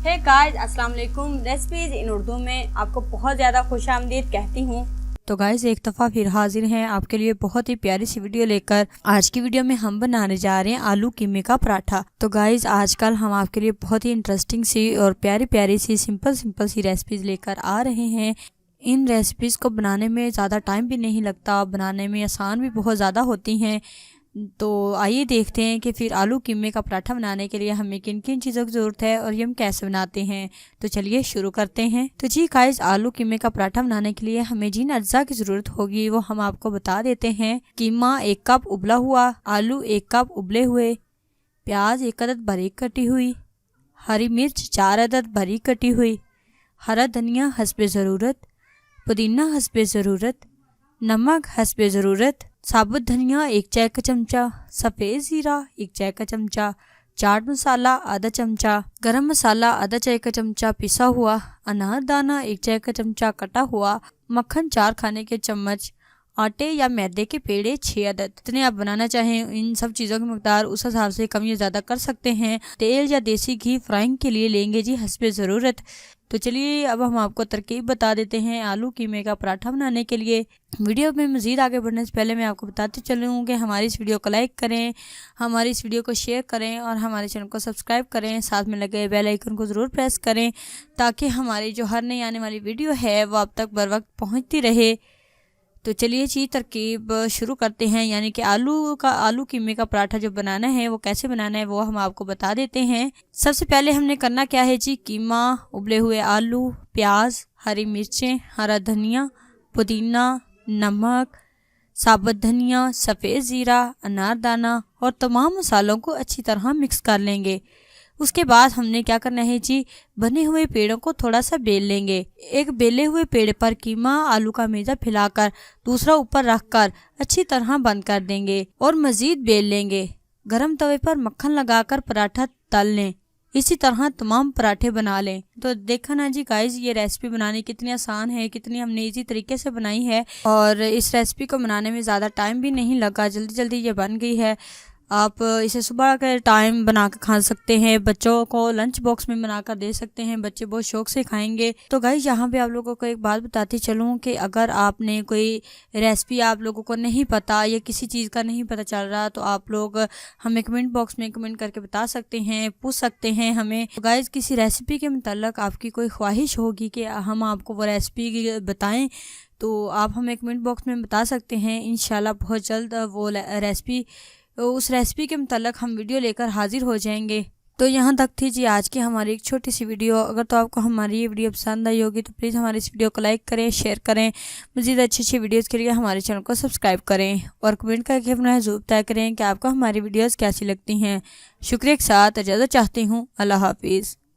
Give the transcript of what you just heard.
Hey guys, अस्सलाम वालेकुम। Recipes इन उर्दू में आपको बहुत ज़्यादा खुशामदीद कहती हूँ। तो गाइस, एक दफ़ा फिर हाजिर हैं आपके लिए बहुत ही प्यारी सी वीडियो लेकर। आज की वीडियो में हम बनाने जा रहे हैं आलू कीमे का पराठा। तो गाइस, आजकल हम आपके लिए बहुत ही इंटरेस्टिंग सी और प्यारी प्यारी सी सिंपल सी रेसिपीज लेकर आ रहे हैं। इन रेसिपीज़ को बनाने में ज़्यादा टाइम भी नहीं लगता, बनाने में आसान भी बहुत ज़्यादा होती हैं। तो आइए देखते हैं कि फिर आलू कीमे का पराठा बनाने के लिए हमें किन किन चीज़ों की ज़रूरत है और ये हम कैसे बनाते हैं। तो चलिए शुरू करते हैं। तो जी गाइस, आलू कीमे का पराठा बनाने के लिए हमें जिन अज्जा की ज़रूरत होगी वो हम आपको बता देते हैं। कीमा 1 कप उबला हुआ, आलू 1 कप उबले हुए, प्याज 1 अदद बारीक कटी हुई, हरी मिर्च 4 अदद बारीक कटी हुई, हरा धनिया हस्बे ज़रूरत, पुदीना हस्बे ज़रूरत, नमक हस्बे ज़रूरत, साबुत धनिया 1 चाय का चमचा, सफ़ेद ज़ीरा 1 चाय का चमचा, चाट मसाला आधा चमचा, गरम मसाला आधा चाय का चमचा पिसा हुआ, अनारदाना 1 चाय का चमचा कटा हुआ, मक्खन 4 खाने के चम्मच, आटे या मैदे के पेड़े 6 अदद। जितने आप बनाना चाहें इन सब चीज़ों की मकदार उस हिसाब से कम या ज़्यादा कर सकते हैं। तेल या देसी घी फ्राइंग के लिए लेंगे जी हस्बे ज़रूरत। तो चलिए अब हम आपको तरकीब बता देते हैं आलू कीमे का पराठा बनाने के लिए। वीडियो में मज़ीद आगे बढ़ने से पहले मैं आपको बताते चलूँ कि हमारी इस वीडियो को लाइक करें, हमारी इस वीडियो को शेयर करें और हमारे चैनल को सब्सक्राइब करें। साथ में लगे बेल आइकन को ज़रूर प्रेस करें ताकि हमारी जो हर नई आने वाली वीडियो है वो आप तक बर वक्त पहुँचती रहे। तो चलिए जी तरकीब शुरू करते हैं, यानी कि आलू कीमे का पराठा जो बनाना है वो कैसे बनाना है वो हम आपको बता देते हैं। सबसे पहले हमने करना क्या है जी, कीमा, उबले हुए आलू, प्याज, हरी मिर्चें, हरा धनिया, पुदीना, नमक, साबुत धनिया, सफ़ेद ज़ीरा, अनारदाना और तमाम मसालों को अच्छी तरह मिक्स कर लेंगे। उसके बाद हमने क्या करना है जी, बने हुए पेड़ों को थोड़ा सा बेल लेंगे। एक बेले हुए पेड़ पर कीमा आलू का मेजा फैलाकर दूसरा ऊपर रखकर अच्छी तरह बंद कर देंगे और मज़ीद बेल लेंगे। गरम तवे पर मक्खन लगाकर पराठा तल लें। इसी तरह तमाम पराठे बना लें। तो देखा ना जी गाइस, ये रेसिपी बनानी कितनी आसान है, कितनी हमने इजी तरीके से बनाई है और इस रेसिपी को बनाने में ज़्यादा टाइम भी नहीं लगा, जल्दी जल्दी ये बन गई है। आप इसे सुबह के टाइम बना कर खा सकते हैं, बच्चों को लंच बॉक्स में बनाकर दे सकते हैं, बच्चे बहुत शौक से खाएंगे। तो गाइस, यहाँ पे आप लोगों को एक बात बताती चलूँ कि अगर आपने कोई रेसिपी आप लोगों को नहीं पता या किसी चीज़ का नहीं पता चल रहा तो आप लोग हमें कमेंट बॉक्स में कमेंट करके बता सकते हैं, पूछ सकते हैं हमें। तो गाइस, किसी रेसिपी के मतलब आपकी कोई ख्वाहिश होगी कि हम आपको वो रेसिपी बताएँ तो आप हमें कमेंट बॉक्स में बता सकते हैं। इंशाल्लाह बहुत जल्द वो रेसिपी उस रेसिपी के मतलब हम वीडियो लेकर हाजिर हो जाएंगे। तो यहाँ तक थी जी आज की हमारी एक छोटी सी वीडियो। अगर तो आपको हमारी ये वीडियो पसंद आई होगी तो प्लीज़ हमारी इस वीडियो को लाइक करें, शेयर करें। मज़ीद अच्छी वीडियोज़ के लिए हमारे चैनल को सब्सक्राइब करें और कमेंट करके अपना ज़रूर तय करें कि आपको हमारी वीडियोज़ कैसी लगती हैं। शुक्रिया के साथ इजाज़त चाहती हूँ। अल्लाह हाफिज़।